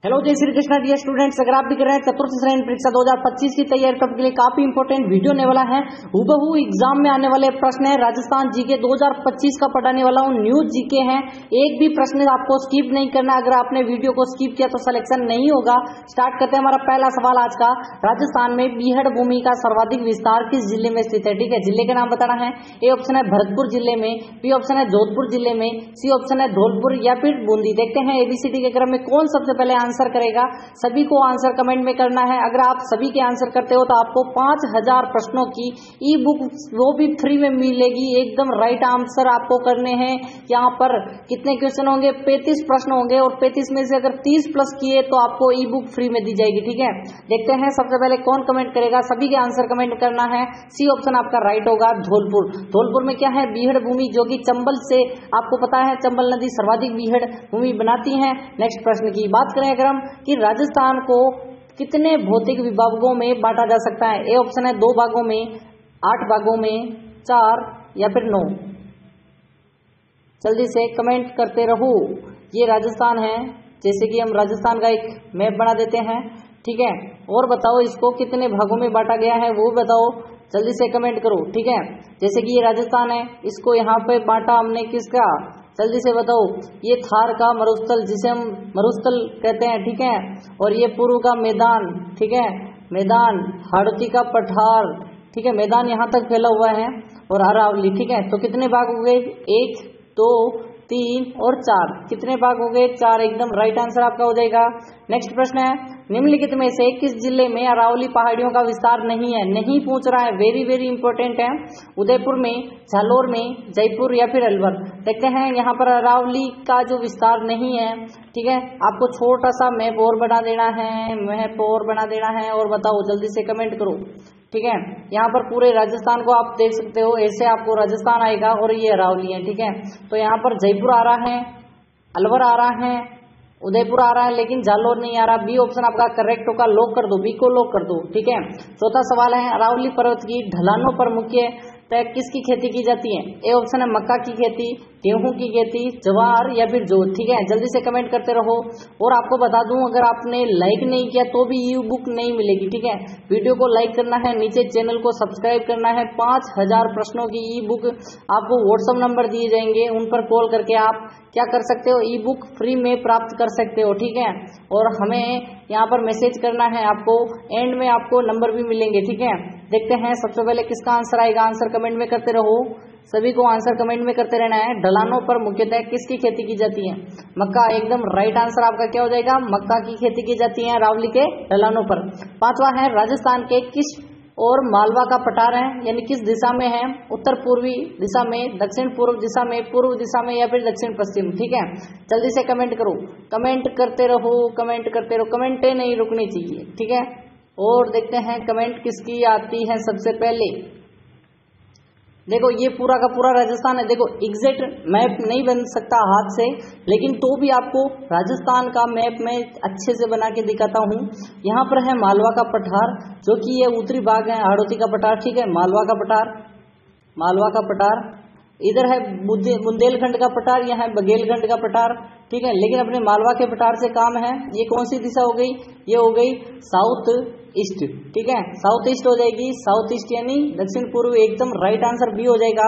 Hello जय Shri Krishna dear students, अगर आप भी कर रहे हैं चतुर्थ श्रेणी परीक्षा 2025 की तैयारी तो आपके लिए काफी इंपॉर्टेंट वीडियो होने वाला है। हूबहू एग्जाम में आने वाले प्रश्न है राजस्थान जीके 2025 का पढ़ाने वाला हूँ। न्यू जीके है, एक भी प्रश्न आपको स्किप नहीं करना। अगर आपने वीडियो को स्किप किया तो सिलेक्शन नहीं होगा। स्टार्ट करते हैं हमारा पहला सवाल आज का। राजस्थान में बीहड़ भूमि का सर्वाधिक विस्तार किस जिले में स्थित है? ठीक है, जिले का नाम बताना है। ए ऑप्शन है भरतपुर जिले में, बी ऑप्शन है जोधपुर जिले में, सी ऑप्शन है धौलपुर या फिर बूंदी। देखते हैं एबीसीडी के क्रम में कौन सबसे पहले आंसर करेगा। सभी को आंसर कमेंट में करना है। अगर आप सभी के आंसर करते हो तो आपको 5000 प्रश्नों की ई बुक वो भी फ्री में मिलेगी। एकदम राइट आंसर आपको करने हैं। यहाँ पर कितने क्वेश्चन होंगे? 35 प्रश्न होंगे और 35 में से अगर 30 प्लस किए तो आपको ई बुक फ्री में दी जाएगी। ठीक है, देखते हैं सबसे पहले कौन कमेंट करेगा। सभी के आंसर कमेंट करना है। सी ऑप्शन आपका राइट होगा, धौलपुर। धौलपुर में क्या है? बीहड़ भूमि, जो कि चंबल से आपको पता है चंबल नदी सर्वाधिक बीहड़ भूमि बनाती है। नेक्स्ट प्रश्न की बात करें अगर हम कि राजस्थान को कितने भौतिक विभागों में बांटा जा सकता है? ए ऑप्शन है 2 भागों में, 8 भागों में, 4 या फिर 9। जल्दी से कमेंट करते रहो। ये राजस्थान है, जैसे कि हम राजस्थान का एक मैप बना देते हैं। ठीक है, और बताओ इसको कितने भागों में बांटा गया है वो बताओ, जल्दी से कमेंट करो। ठीक है, जैसे कि ये राजस्थान है, इसको यहाँ पे बांटा हमने किसका, जल्दी से बताओ। ये थार का मरुस्थल, जिसे हम मरुस्थल कहते हैं। ठीक है, और ये पूर्व का मैदान। ठीक है, मैदान, हाड़ौती का पठार। ठीक है, मैदान यहाँ तक फैला हुआ है, और अरावली। ठीक है, तो कितने भाग हो गए? 1 2 3 और 4। कितने भाग हो गए? 4। एकदम राइट आंसर आपका हो जाएगा। नेक्स्ट प्रश्न है, निम्नलिखित में से किस जिले में अरावली पहाड़ियों का विस्तार नहीं है? नहीं पूछ रहा है, वेरी वेरी इंपॉर्टेंट है। उदयपुर में, जालोर में, जयपुर या फिर अलवर। देखते हैं यहाँ पर अरावली का जो विस्तार नहीं है। ठीक है, आपको छोटा सा मैप और बना देना है, मैप और बना देना है, और बताओ जल्दी से कमेंट करो। ठीक है, यहाँ पर पूरे राजस्थान को आप देख सकते हो, ऐसे आपको राजस्थान आएगा और ये अरावली है। ठीक है, तो यहाँ पर जयपुर आ रहा है, अलवर आ रहा है, उदयपुर आ रहा है, लेकिन जालोर नहीं आ रहा। बी ऑप्शन आपका करेक्ट होगा, लॉक कर दो, बी को लॉक कर दो। ठीक है, चौथा सवाल है, अरावली पर्वत की ढलानों पर मुख्य किसकी खेती की जाती है? ए ऑप्शन है मक्का की खेती, गेहूं की खेती, ज्वार या फिर जोत। ठीक है, जल्दी से कमेंट करते रहो। और आपको बता दूं, अगर आपने लाइक नहीं किया तो भी ई बुक नहीं मिलेगी। ठीक है, वीडियो को लाइक करना है, नीचे चैनल को सब्सक्राइब करना है। 5000 प्रश्नों की ई बुक आपको व्हाट्सएप नंबर दिए जाएंगे, उन पर कॉल करके आप क्या कर सकते हो? ई बुक फ्री में प्राप्त कर सकते हो। ठीक है, और हमें यहाँ पर मैसेज करना है आपको, एंड में आपको नंबर भी मिलेंगे। ठीक है, देखते हैं सबसे पहले किसका आंसर आएगा। आंसर कमेंट में करते रहो, सभी को आंसर कमेंट में करते रहना है। ढलानों पर मुख्यतः किसकी खेती की जाती है? मक्का। एकदम राइट आंसर आपका क्या हो जाएगा? मक्का की खेती की जाती है अरावली के ढलानों पर। पांचवा है, राजस्थान के किस और मालवा का पठार है, यानी किस दिशा में है? उत्तर पूर्वी दिशा में, दक्षिण पूर्व दिशा में, पूर्व दिशा में या फिर दक्षिण पश्चिम। ठीक है, जल्दी से कमेंट करो, कमेंट करते रहो, कमेंट करते रहो, कमेंटें नहीं रुकनी चाहिए। ठीक है, और देखते हैं कमेंट किसकी आती है सबसे पहले। देखो ये पूरा का पूरा राजस्थान है। देखो एग्जैक्ट मैप नहीं बन सकता हाथ से, लेकिन तो भी आपको राजस्थान का मैप मैं अच्छे से बना के दिखाता हूँ। यहाँ पर है मालवा का पठार, जो कि ये उत्तरी भाग है, हाड़ौती का पठार। ठीक है, मालवा का पठार, मालवा का पठार। इधर है बुंदेलखंड का पठार, यहाँ है बघेलखंड का पठार। ठीक है, लेकिन अपने मालवा के पठार से काम है। ये कौन सी दिशा हो गई? ये हो गई साउथ ईस्ट। ठीक है, साउथ ईस्ट हो जाएगी, साउथ ईस्ट यानी दक्षिण पूर्व। एकदम राइट आंसर बी हो जाएगा।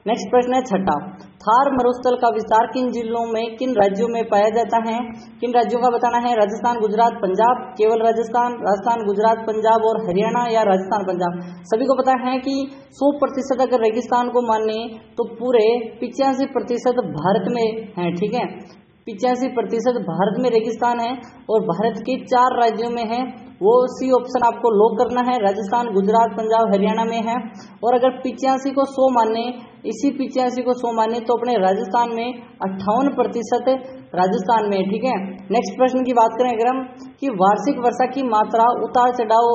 नेक्स्ट प्रश्न है छठा, थार मरुस्थल का विस्तार किन जिलों में, किन राज्यों में पाया जाता है? किन राज्यों का बताना है? राजस्थान, गुजरात, पंजाब, केवल राजस्थान, राजस्थान, गुजरात, पंजाब और हरियाणा या राजस्थान, पंजाब। सभी को पता है कि 100% अगर रेगिस्तान को माने तो पूरे 85% भारत में है। ठीक है, 85% भारत में रेगिस्तान है और भारत के 4 राज्यों में है। वो सी ऑप्शन आपको लॉक करना है, राजस्थान, गुजरात, पंजाब, हरियाणा में है। और अगर 85 को 100 माने, इसी 85 को 100 माने तो अपने राजस्थान में 58% राजस्थान में। ठीक है, नेक्स्ट प्रश्न की बात करें अगर हम कि वार्षिक वर्षा की मात्रा उतार चढ़ाव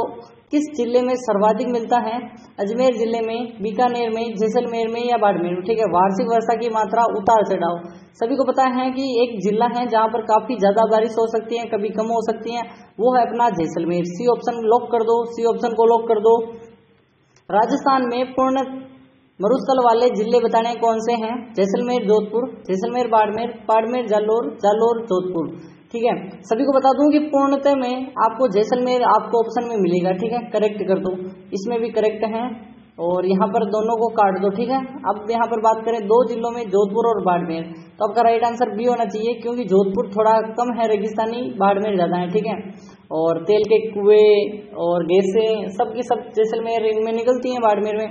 किस जिले में सर्वाधिक मिलता है? अजमेर जिले में, बीकानेर में, जैसलमेर में या बाड़मेर में। ठीक है, वार्षिक वर्षा की मात्रा उतार चढ़ाव सभी को पता है कि एक जिला है जहां पर काफी ज्यादा बारिश हो सकती है, कभी कम हो सकती है, वो है अपना जैसलमेर। सी ऑप्शन लॉक कर दो, सी ऑप्शन को लॉक कर दो। राजस्थान में पूर्ण मरुस्थल वाले जिले बताने कौन से हैं? जैसलमेर, जोधपुर, जैसलमेर, बाड़मेर, बाड़मेर, जालोर, जालोर, जोधपुर। ठीक है। सभी को बता दूं कि पूर्णतः में आपको जैसलमेर आपको ऑप्शन में मिलेगा, ठीक है। करेक्ट कर दो, इसमें भी करेक्ट है और यहाँ पर दोनों को काट दो, ठीक है। अब यहाँ पर बात करें 2 जिलों में, जोधपुर और बाड़मेर, तो आपका राइट आंसर बी होना चाहिए, क्योंकि जोधपुर थोड़ा कम है रेगिस्तानी, बाड़मेर ज़्यादा है, ठीक है। और तेल के कुएं और गैसें सब की सब जैसलमेर में निकलती हैं, बाड़मेर में।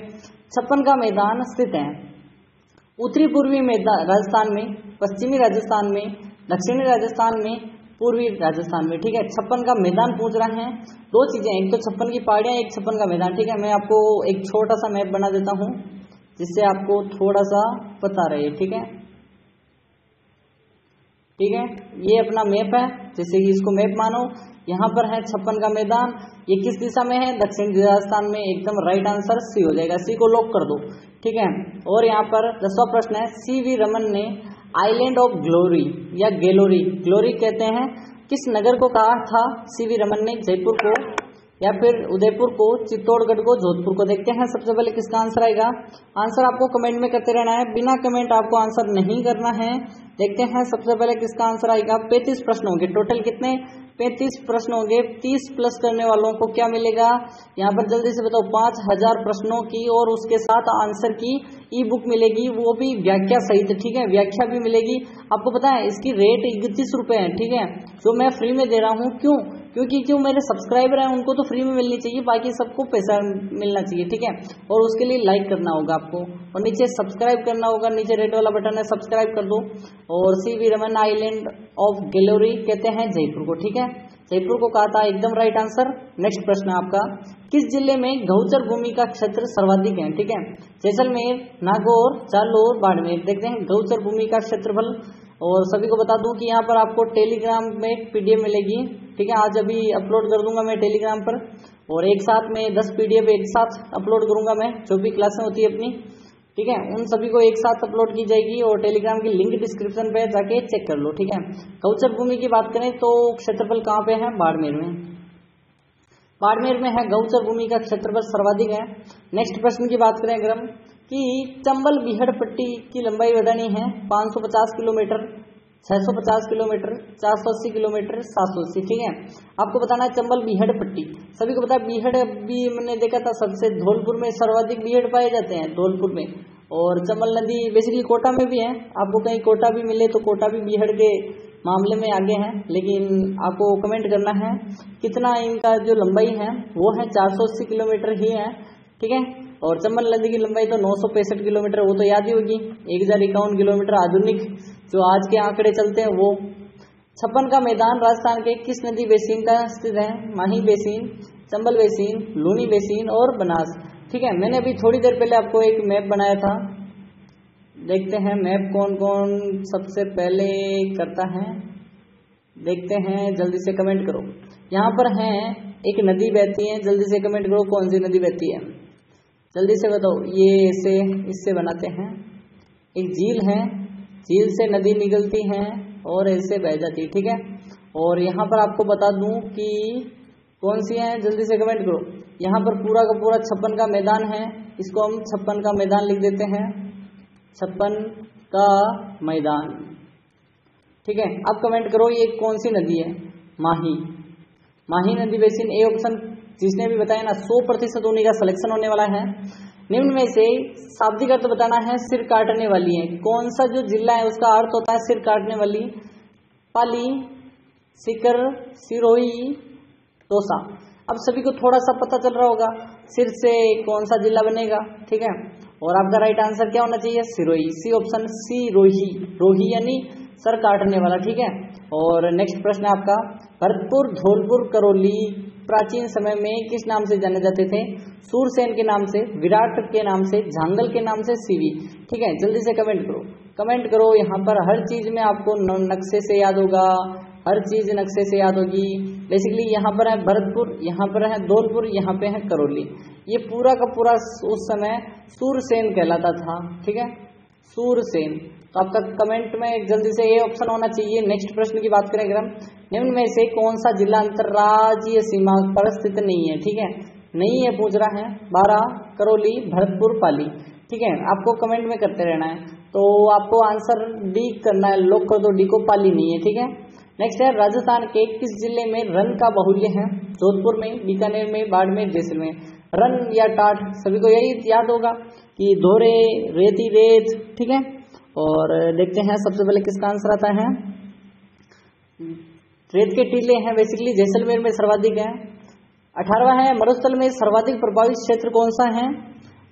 56 का मैदान स्थित है उत्तरी पूर्वी राजस्थान में, पश्चिमी राजस्थान में, दक्षिणी राजस्थान में, पूर्वी राजस्थान में, ठीक है। 56 का मैदान पूछ रहे हैं। 2 चीजें, एक तो 56 की पहाड़ियां, एक 56 का मैदान, ठीक है। मैं आपको एक छोटा सा मैप बना देता हूं जिससे आपको थोड़ा सा पता रहे, ठीक है। ठीक है, ये अपना मैप है, जैसे कि इसको मैप मानो। यहाँ पर है 56 का मैदान, ये किस दिशा में है? दक्षिण राजस्थान में। एकदम राइट आंसर सी हो जाएगा, सी को लॉक कर दो, ठीक है। और यहाँ पर 10वां प्रश्न है, सीवी रमन ने आइलैंड ऑफ ग्लोरी या गैलोरी, ग्लोरी कहते हैं, किस नगर को कहा था सीवी रमन ने? जयपुर को या फिर उदयपुर को, चित्तौड़गढ़ को, जोधपुर को? देखते हैं सबसे पहले किसका आंसर आएगा। आंसर आपको कमेंट में करते रहना है, बिना कमेंट आपको आंसर नहीं करना है। देखते हैं सबसे पहले किसका आंसर आएगा। 35 प्रश्न होंगे टोटल, कितने? 35 प्रश्न होंगे। 30 प्लस करने वालों को क्या मिलेगा? यहाँ पर जल्दी से बताओ, 5000 प्रश्नों की और उसके साथ आंसर की ई बुक मिलेगी, वो भी व्याख्या सहित, ठीक है। व्याख्या भी मिलेगी। आपको पता है इसकी रेट 31 रुपए है, ठीक है, जो मैं फ्री में दे रहा हूँ। क्यों? क्योंकि जो मेरे सब्सक्राइबर हैं उनको तो फ्री में मिलनी चाहिए, बाकी सबको पैसा मिलना चाहिए, ठीक है। और उसके लिए लाइक करना होगा आपको और नीचे सब्सक्राइब करना होगा, नीचे रेड वाला बटन है, सब्सक्राइब कर दो। और सीवी रमन आइलैंड ऑफ गैलोरी कहते हैं जयपुर को, ठीक है। जयपुर को कहा था, एकदम राइट आंसर। नेक्स्ट प्रश्न है आपका, किस जिले में गौचर भूमि का क्षेत्र सर्वाधिक है? ठीक है, जैसलमेर, नागौर, जालोर, बाड़मेर। देखते हैं गौचर भूमि का क्षेत्रफल। और सभी को बता दूं कि यहाँ पर आपको टेलीग्राम में पीडीएफ मिलेगी, ठीक है। आज अभी अपलोड कर दूंगा मैं टेलीग्राम पर, और एक साथ में 10 पीडीएफ एक साथ अपलोड करूंगा मैं, जो भी क्लासें होती है अपनी, ठीक है, उन सभी को एक साथ अपलोड की जाएगी। और टेलीग्राम की लिंक डिस्क्रिप्शन पे जाके चेक कर लो, ठीक है। गौचर भूमि की बात करें तो क्षेत्रफल कहाँ पे है? बाड़मेर में। बाड़मेर में है गौचर भूमि का क्षेत्रफल सर्वाधिक है। नेक्स्ट प्रश्न की बात करें अगर हम, कि चंबल बीहड़ पट्टी की लंबाई बतानी है। 550 किलोमीटर, 650 किलोमीटर, 480 किलोमीटर, 780, ठीक है। आपको बताना है चंबल बीहड़ पट्टी। सभी को पता है बीहड़, अभी मैंने देखा था सबसे धौलपुर में सर्वाधिक बीहड़ पाए जाते हैं, धौलपुर में। और चंबल नदी बेसिकली कोटा में भी है, आपको कहीं कोटा भी मिले तो कोटा भी बीहड़ के मामले में आगे हैं। लेकिन आपको कमेंट करना है कितना इनका जो लंबाई है वो है 480 किलोमीटर ही है, ठीक है। और चंबल नदी की लंबाई तो 965 किलोमीटर, वो तो याद ही होगी। 1051 किलोमीटर आधुनिक जो आज के आंकड़े चलते हैं वो। 56 का मैदान राजस्थान के किस नदी बेसिन का स्थित है? Mahi basin, Chambal basin, Luni basin और बनास, ठीक है। मैंने अभी थोड़ी देर पहले आपको एक मैप बनाया था, देखते हैं मैप कौन कौन सबसे पहले करता है, देखते हैं, जल्दी से कमेंट करो। यहाँ पर है एक नदी बहती है, जल्दी से कमेंट करो कौन सी नदी बहती है, जल्दी से बताओ। ये ऐसे इससे बनाते हैं, एक झील है, झील से नदी निकलती है और ऐसे बह जाती है, ठीक है। और यहाँ पर आपको बता दूं कि कौन सी है, जल्दी से कमेंट करो। यहाँ पर पूरा का पूरा 56 का मैदान है, इसको हम 56 का मैदान लिख देते हैं, 56 का मैदान, ठीक है। अब कमेंट करो ये कौन सी नदी है? माही, माही नदी बेसिन। ए ऑप्शन जिसने भी बताया ना 100% उन्हीं का सिलेक्शन होने वाला है। निम्न में से शाब्दिक अर्थ बताना है, सिर काटने वाली है। कौन सा जो जिला है उसका अर्थ होता है सिर काटने वाली? पाली, सीकर, सिरोही, दौसा। अब सभी को थोड़ा सा पता चल रहा होगा सिर से कौन सा जिला बनेगा, ठीक है। और आपका राइट आंसर क्या होना चाहिए? सिरोही, सी ऑप्शन, सिरोही, रोही यानी सर काटने वाला, ठीक है। और नेक्स्ट प्रश्न है आपका, भरतपुर, धौलपुर, करौली प्राचीन समय में किस नाम से जाने जाते थे? सूरसेन के नाम से, विराट के नाम से, झांगल के नाम से, सीवी, ठीक है। जल्दी से कमेंट करो, कमेंट करो। यहाँ पर हर चीज में आपको नक्शे से याद होगा, हर चीज नक्शे से याद होगी। बेसिकली यहाँ पर है भरतपुर, यहाँ पर है धौलपुर, यहाँ पे है करौली। ये पूरा का पूरा उस समय सूरसेन कहलाता था, ठीक है, सूरसेन। तो आपका कमेंट में जल्दी से ये ऑप्शन होना चाहिए। नेक्स्ट प्रश्न की बात करें अगर हम, निम्न में से कौन सा जिला अंतर्राज्यीय सीमा पर स्थित नहीं है? ठीक है, नहीं है पूछ रहा है। 12, करौली, भरतपुर, पाली, ठीक है। आपको कमेंट में करते रहना है, तो आपको आंसर डी करना है, लॉक कर दो डी को, पाली नहीं है, ठीक है। नेक्स्ट है राजस्थान के किस जिले में रन का बाहुल्य है? जोधपुर में, बीकानेर में, बाड़मेर, जैसलमेर। रन या टाट सभी को यही याद होगा कि धोरे, रेती, रेत, ठीक है। और देखते हैं सबसे पहले किसका आंसर आता है। रेत के टीले हैं बेसिकली, जैसलमेर में सर्वाधिक है। 18वां है मरुस्थल में सर्वाधिक प्रभावित क्षेत्र कौन सा है?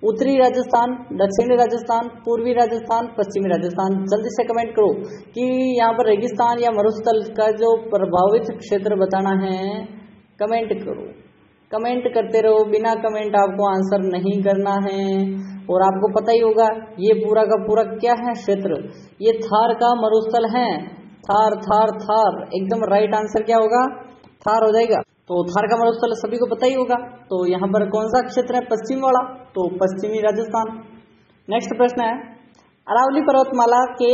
उत्तरी राजस्थान, दक्षिणी राजस्थान, पूर्वी राजस्थान, पश्चिमी राजस्थान। जल्दी से कमेंट करो कि यहाँ पर रेगिस्तान या मरुस्थल का जो प्रभावित क्षेत्र बताना है। कमेंट करो, कमेंट करते रहो, बिना कमेंट आपको आंसर नहीं करना है। और आपको पता ही होगा ये पूरा का पूरा क्या है क्षेत्र, ये थार का मरुस्थल है। थार थार थार, एकदम राइट आंसर क्या होगा? थार हो जाएगा। तो थार का मरुस्थल सभी को पता ही होगा। तो यहाँ पर कौन सा क्षेत्र है? पश्चिम वाला, तो पश्चिमी राजस्थान। नेक्स्ट प्रश्न है अरावली पर्वतमाला के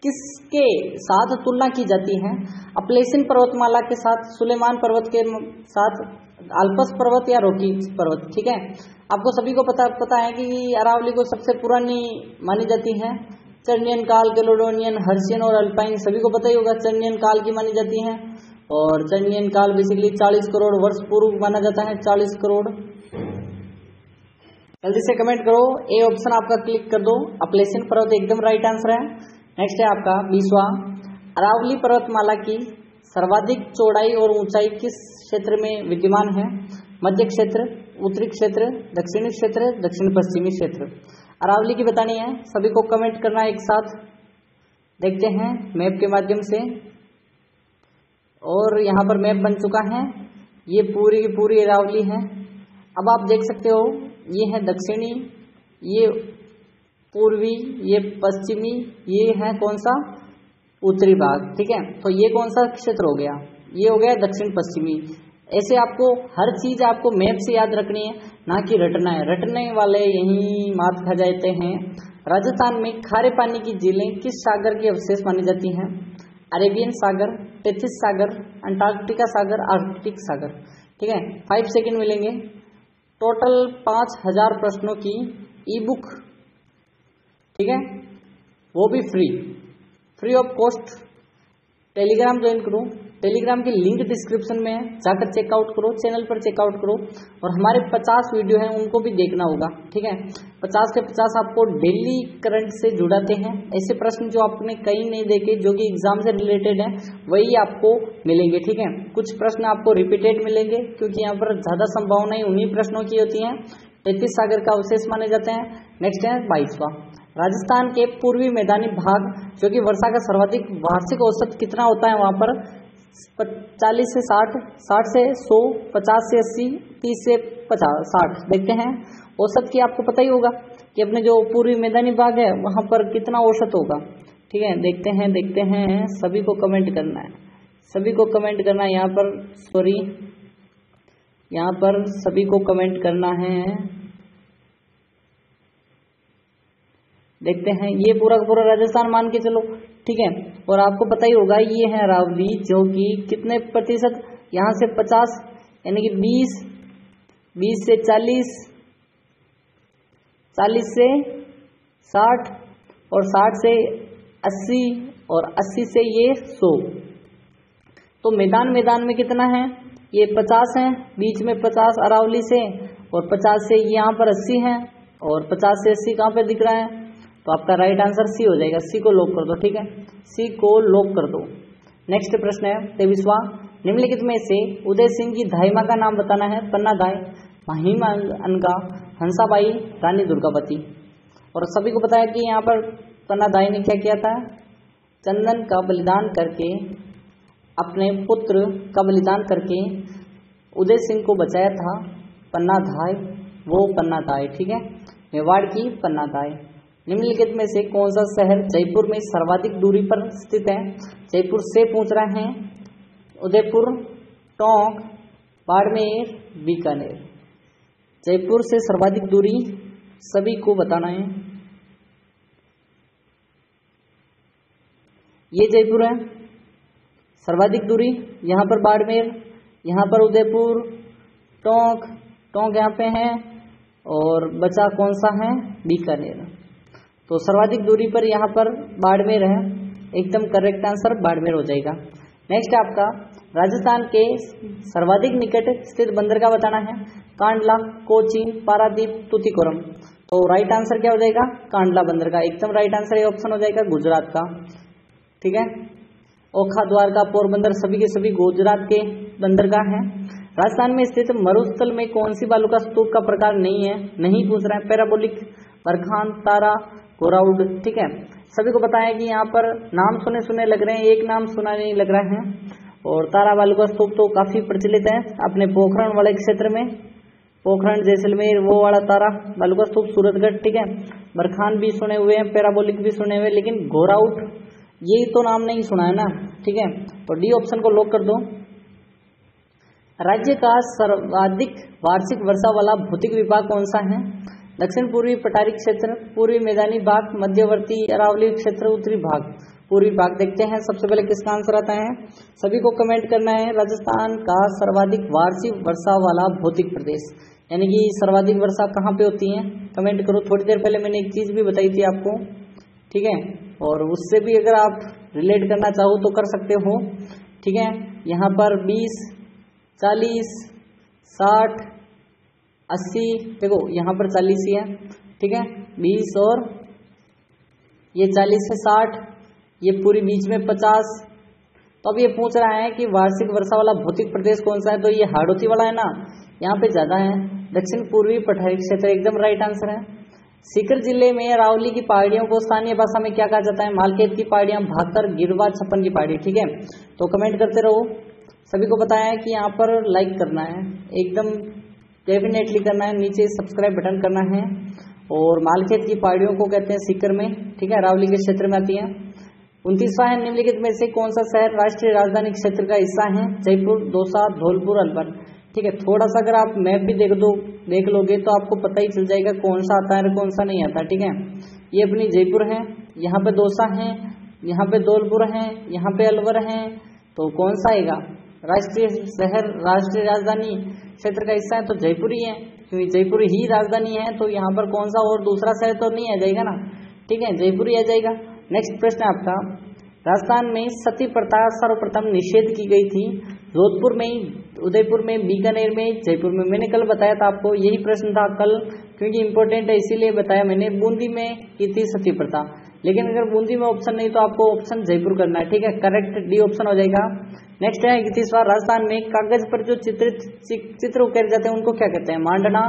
किसके साथ तुलना की जाती है? अपलेसिन पर्वतमाला के साथ, सुलेमान पर्वत के साथ, आल्पस पर्वत या रॉकी पर्वत। ठीक है, आपको सभी को पता है कि अरावली को सबसे पुरानी मानी जाती है। चर्नियन काल, कैलोडोनियन, हर्शियन और अल्पाइन सभी को पता ही होगा चर्नियन काल की मानी जाती है। और चर्नियन काल बेसिकली 40 करोड़ वर्ष पूर्व माना जाता है। 40 करोड़। जल्दी से कमेंट करो, ए ऑप्शन आपका क्लिक कर दो। अपलेसिन पर्वत एकदम राइट आंसर है। नेक्स्ट है आपका 20वां अरावली पर्वतमाला की सर्वाधिक चौड़ाई और ऊंचाई किस क्षेत्र में विद्यमान है? मध्य क्षेत्र, उत्तरी क्षेत्र, दक्षिणी क्षेत्र, दक्षिण पश्चिमी क्षेत्र। अरावली की बतानी है, सभी को कमेंट करना है एक साथ। देखते हैं मैप के माध्यम से। और यहाँ पर मैप बन चुका है, ये पूरी की पूरी अरावली है। अब आप देख सकते हो ये है दक्षिणी, ये पूर्वी, ये पश्चिमी, ये है कौन सा? उत्तरी भाग। ठीक है, तो ये कौन सा क्षेत्र हो गया? ये हो गया दक्षिण पश्चिमी। ऐसे आपको हर चीज आपको मैप से याद रखनी है, ना कि रटना है। रटने वाले यही मात खा जाते हैं। राजस्थान में खारे पानी की झीलें किस सागर की अवशेष मानी जाती हैं? अरेबियन सागर, टेथिस सागर, अंटार्कटिका सागर, आर्कटिक सागर। ठीक है, 5 सेकंड मिलेंगे। टोटल 5000 प्रश्नों की ई बुक, ठीक है, वो भी free of cost. Telegram join करो, टेलीग्राम की लिंक डिस्क्रिप्शन में है, जाकर चेकआउट करो, चैनल पर चेकआउट करो। और हमारे 50 वीडियो हैं उनको भी देखना होगा। ठीक है, 50 के 50 आपको डेली करंट से जुड़ाते हैं। ऐसे प्रश्न जो आपने कहीं नहीं देखे, जो कि एग्जाम से रिलेटेड है, वही आपको मिलेंगे। ठीक है, कुछ प्रश्न आपको रिपीटेड मिलेंगे क्योंकि यहाँ पर ज्यादा संभावनाएं उन्हीं प्रश्नों की होती हैं। 33 सागर का अवशेष माने जाते हैं। नेक्स्ट है 22वां राजस्थान के पूर्वी मैदानी भाग, जो कि वर्षा का सर्वाधिक वार्षिक औसत कितना होता है वहां पर? 40 से 60, 60 से 100, 50 से 80, 30 से 50, 60। देखते हैं औसत की, आपको पता ही होगा कि अपने जो पूर्वी मैदानी भाग है वहां पर कितना औसत होगा। ठीक है, देखते हैं सभी को कमेंट करना है, सभी को कमेंट करना है। यहाँ पर सॉरी, यहाँ पर सभी को कमेंट करना है। देखते हैं, ये पूरा का पूरा राजस्थान मान के चलो। ठीक है, और आपको पता ही होगा ये है अरावली, जो कि कितने प्रतिशत? यहाँ से 50 यानी कि 20 से 40, 40 से 60 और 60 से 80 और 80 से ये 100। तो मैदान में कितना है? ये 50 है, बीच में 50 अरावली से, और 50 से यहाँ पर 80 है, और 50 से 80 कहाँ पे दिख रहा है? तो आपका राइट आंसर सी हो जाएगा। सी को लॉक कर दो। ठीक है, सी को लॉक कर दो। नेक्स्ट प्रश्न है 23वां निम्नलिखित में से उदय सिंह की धाई का नाम बताना है। पन्ना धाय, महिमा अनका, हंसाबाई, रानी दुर्गावती। और सभी को पता है कि यहाँ पर पन्ना धाय ने क्या किया था? चंदन का बलिदान करके, अपने पुत्र का बलिदान करके उदय सिंह को बचाया था। पन्ना धाय, वो पन्ना धाय। ठीक है, मेवाड़ की पन्ना धाय। निम्नलिखित में से कौन सा शहर जयपुर में सर्वाधिक दूरी पर स्थित है? जयपुर से पूछ रहे हैं। उदयपुर, टोंक, बाड़मेर, बीकानेर। जयपुर से सर्वाधिक दूरी सभी को बताना है। ये जयपुर है सर्वाधिक दूरी, यहाँ पर बाड़मेर, यहाँ पर उदयपुर, टोंक यहाँ पे है, और बचा कौन सा है? बीकानेर। तो सर्वाधिक दूरी पर यहाँ पर बाड़मेर है। एकदम करेक्ट आंसर बाड़मेर हो जाएगा। नेक्स्ट आपका राजस्थान के सर्वाधिक निकट स्थित बंदरगाह बताना है। कांडला, कोचीन, पारादीप, तूतीकोरम। तो राइट आंसर क्या हो जाएगा? कांडला बंदरगाह, एकदम राइट आंसर ये ऑप्शन हो जाएगा गुजरात का। ठीक है, ओखा, द्वारका, पोरबंदर सभी के सभी गुजरात के बंदरगाह हैं। राजस्थान में स्थित मरुस्थल में कौन सी बालू का स्तूप का प्रकार नहीं है? नहीं पूछ रहा है। पैराबोलिक, बरखान, तारा, गोराउड। ठीक है, सभी को पता है कि यहाँ पर नाम सुने सुने लग रहे हैं, एक नाम सुना नहीं लग रहा है। और तारा बालू का स्तूप तो काफी प्रचलित है अपने पोखरण वाले क्षेत्र में, पोखरण, जैसलमेर, वो वाला तारा बालू का स्तूप सूरतगढ़। ठीक है, बरखान भी सुने हुए हैं, पैराबोलिक भी सुने हुए, लेकिन गोराउड यही तो नाम नहीं सुना है ना। ठीक है, तो डी ऑप्शन को लॉक कर दो। राज्य का सर्वाधिक वार्षिक वर्षा वाला भौतिक विभाग कौन सा है? दक्षिण पूर्वी पठारी क्षेत्र, पूर्वी मैदानी भाग, मध्यवर्ती अरावली क्षेत्र, उत्तरी भाग। पूर्वी भाग देखते हैं सबसे पहले किसका आंसर आता है। सभी को कमेंट करना है राजस्थान का सर्वाधिक वार्षिक वर्षा वाला भौतिक प्रदेश, यानी कि सर्वाधिक वर्षा कहाँ पे होती है, कमेंट करो। थोड़ी देर पहले मैंने एक चीज भी बताई थी आपको, ठीक है, और उससे भी अगर आप रिलेट करना चाहो तो कर सकते हो। ठीक है, यहाँ पर 20, 40, 60, 80, देखो यहाँ पर 40 ही है। ठीक है, 20 और ये 40 से 60, ये पूरी बीच में 50। तो अब ये पूछ रहा है कि वार्षिक वर्षा वाला भौतिक प्रदेश कौन सा है, तो ये हाड़ौती वाला है ना, यहाँ पे ज्यादा है। दक्षिण पूर्वी पठारी क्षेत्र एकदम राइट आंसर है। सीकर जिले में अरावली की पहाड़ियों को स्थानीय भाषा में क्या कहा जाता है? मालखेत की पहाड़ियां, भाकर, गिरवा, छप्पन की पहाड़ी। ठीक है, तो कमेंट करते रहो। सभी को बताया है कि यहाँ पर लाइक करना है, एकदम डेफिनेटली करना है, नीचे सब्सक्राइब बटन करना है। और मालखेत की पहाड़ियों को कहते हैं सीकर में, ठीक है, अरावली के क्षेत्र में आती है। 29वां है, निम्नलिखित में से कौन सा शहर राष्ट्रीय राजधानी क्षेत्र का हिस्सा है? जयपुर, दौसा, धौलपुर, अलवर। ठीक है, थोड़ा सा अगर आप मैप भी देख लोगे तो आपको पता ही चल जाएगा कौन सा आता है और कौन सा नहीं आता। ठीक है, ये अपनी जयपुर है, यहाँ पे दौसा है, यहाँ पे धौलपुर है, यहाँ पे अलवर है, तो कौन सा आएगा? राष्ट्रीय शहर राष्ट्रीय राजधानी क्षेत्र का हिस्सा है तो जयपुर ही है, क्योंकि जयपुर ही राजधानी है, तो यहाँ पर कौन सा और दूसरा शहर तो नहीं आ जाएगा ना। ठीक है, जयपुर ही आ जाएगा। नेक्स्ट प्रश्न है आपका, राजस्थान में सती प्रथा सर्वप्रथम निषेध की गई थी? जोधपुर में, उदयपुर में, बीकानेर में, जयपुर में। मैंने कल बताया था आपको, यही प्रश्न था कल, क्योंकि इंपॉर्टेंट है इसीलिए बताया मैंने। बूंदी में की थी सती प्रथा, लेकिन अगर बूंदी में ऑप्शन नहीं तो आपको ऑप्शन जयपुर करना है। ठीक है, करेक्ट डी ऑप्शन हो जाएगा। नेक्स्ट है 31वां, राजस्थान में कागज पर जो चित्र उकेरे जाते हैं उनको क्या कहते हैं? मांडना,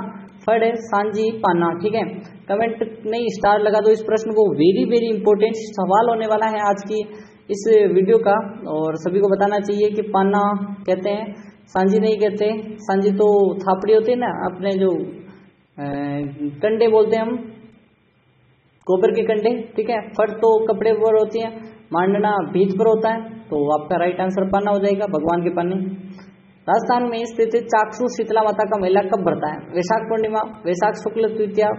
फड़, सांजी, पाना। ठीक है, कमेंट नहीं स्टार लगा दो इस प्रश्न को, वेरी वेरी इंपॉर्टेंट सवाल होने वाला है आज की इस वीडियो का, और सभी को बताना चाहिए कि पाना कहते हैं, सांजी नहीं कहते। सांजी तो थापड़ी होती है ना, अपने जो कंडे बोलते हैं हम, गोबर के कंडे। ठीक है, फट तो कपड़े पर होती है, मांडना भीत पर होता है, तो आपका राइट आंसर पाना हो जाएगा, भगवान के पानी। राजस्थान में स्थित चाक्षु शीतला माता का मेला कब भरता है? वैशाख पूर्णिमा, वैशाख शुक्ल द्वितीया,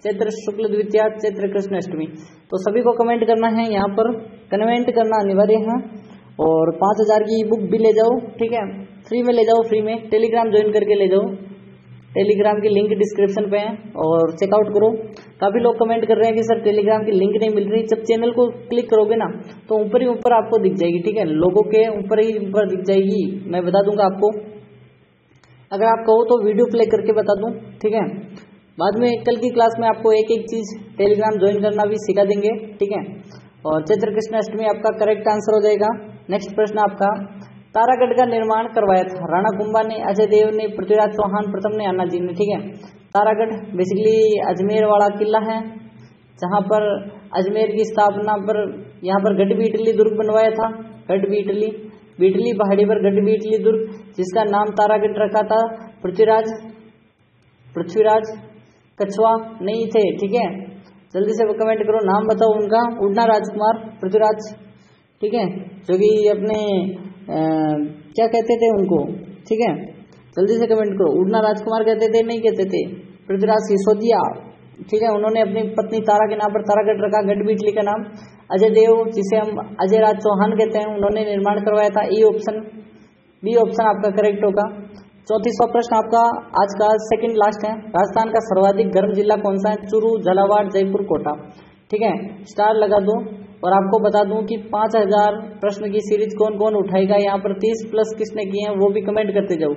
चैत्र शुक्ल द्वितीया, चैत्र कृष्ण अष्टमी। तो सभी को कमेंट करना है, यहाँ पर कमेंट करना अनिवार्य है। और 5000 की ई बुक भी ले जाओ, ठीक है, फ्री में ले जाओ, फ्री में। टेलीग्राम ज्वाइन करके ले जाओ, टेलीग्राम की लिंक डिस्क्रिप्शन पे है और चेकआउट करो। काफी लोग कमेंट कर रहे हैं कि सर टेलीग्राम की लिंक नहीं मिल रही। जब चैनल को क्लिक करोगे ना तो ऊपर ही ऊपर आपको दिख जाएगी, ठीक है, लोगों के ऊपर ही ऊपर दिख जाएगी, मैं बता दूंगा आपको। अगर आप कहो तो वीडियो प्ले करके बता दूं, ठीक है। बाद में कल की क्लास में आपको एक एक चीज टेलीग्राम ज्वाइन करना भी सिखा देंगे, ठीक है। और चैत्र कृष्ण अष्टमी आपका करेक्ट आंसर हो जाएगा। नेक्स्ट प्रश्न आपका, तारागढ़ का निर्माण करवाया था राणा कुंभा ने, अजय देव ने, पृथ्वीराज चौहान प्रथम ने, अन्ना जी ने, ठीक है। तारागढ़ बेसिकली अजमेर वाला किला है, जहां पर अजमेर की स्थापना पर यहाँ पर गढ़बीटली दुर्ग बनवाया था। गढ़बीटली, बीटली पहाड़ी पर गढ़बीटली दुर्ग, जिसका नाम तारागढ़ रखा था। पृथ्वीराज कछुआ नहीं थे, ठीक है। जल्दी से कमेंट करो, नाम बताओ उनका। उड़ना राजकुमार पृथ्वीराज, ठीक है, जो कि अपने क्या कहते थे उनको, ठीक है, जल्दी से कमेंट करो। उड़ना राजकुमार कहते थे, नहीं कहते थे। पृथ्वीराज सिसोदिया, ठीक है, उन्होंने अपनी पत्नी तारा के नाम पर तारागढ़ रखा, गढ़बीटली का नाम। अजय देव, जिसे हम अजय राज चौहान कहते हैं, उन्होंने निर्माण करवाया था। ई ऑप्शन, बी ऑप्शन आपका करेक्ट होगा। 34वां प्रश्न आपका आज का सेकंड लास्ट है, राजस्थान का सर्वाधिक गर्म जिला कौन सा है? चूरू, झालावाड़, जयपुर, कोटा, ठीक है, स्टार लगा दो। और आपको बता दूं कि 5000 प्रश्न की सीरीज कौन कौन उठाएगा, यहाँ पर 30+ किसने किए हैं वो भी कमेंट करते जाओ,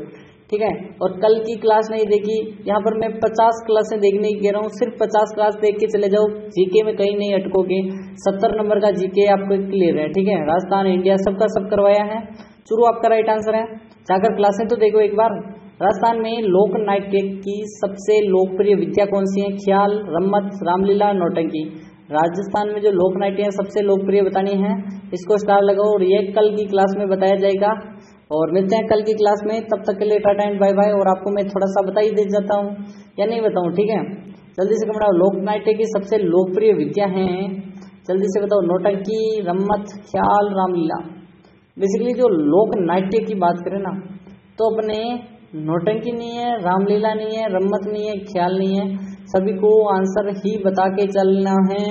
ठीक है। और कल की क्लास नहीं देखी, यहाँ पर मैं 50 क्लासें देखने की कह रहा हूँ, सिर्फ 50 क्लास देख के चले जाओ, जीके में कहीं नहीं अटकोगे। 70 नंबर का जीके आपको क्लियर है, ठीक है। राजस्थान इंडिया सबका सब करवाया है। चुरू आपका राइट आंसर है। जाकर क्लासें तो देखो एक बार। राजस्थान में लोक नाट्य की सबसे लोकप्रिय विद्या कौन सी है? ख्याल, रम्मत, रामलीला, नौटंकी। राजस्थान में जो लोक नाट्य है सबसे लोकप्रिय बतानी है, इसको स्टार लगाओ और ये कल की क्लास में बताया जाएगा। और मिलते हैं कल की क्लास में, तब तक के लिए टाटा एंड बाय बाय। और आपको मैं थोड़ा सा बता ही दे जाता हूँ या नहीं बताऊँ, ठीक है। जल्दी से कमेंट, लोक नाट्य की सबसे लोकप्रिय विद्या है, जल्दी से बताओ। नौटंकी, रम्मत, ख्याल, रामलीला। बेसिकली जो लोक नाट्य की बात करें ना, तो अपने नौटंकी नहीं है, रामलीला नहीं है, रम्मत नहीं है, ख्याल नहीं है, सभी को आंसर ही बता के चलना है।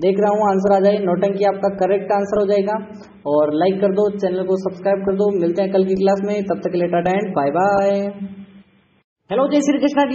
देख रहा हूँ आंसर आ जाए। नौटंकी आपका करेक्ट आंसर हो जाएगा। और लाइक कर दो, चैनल को सब्सक्राइब कर दो। मिलते हैं कल की क्लास में, तब तक के लिए tata and bye bye. Hello, जय श्री कृष्णा।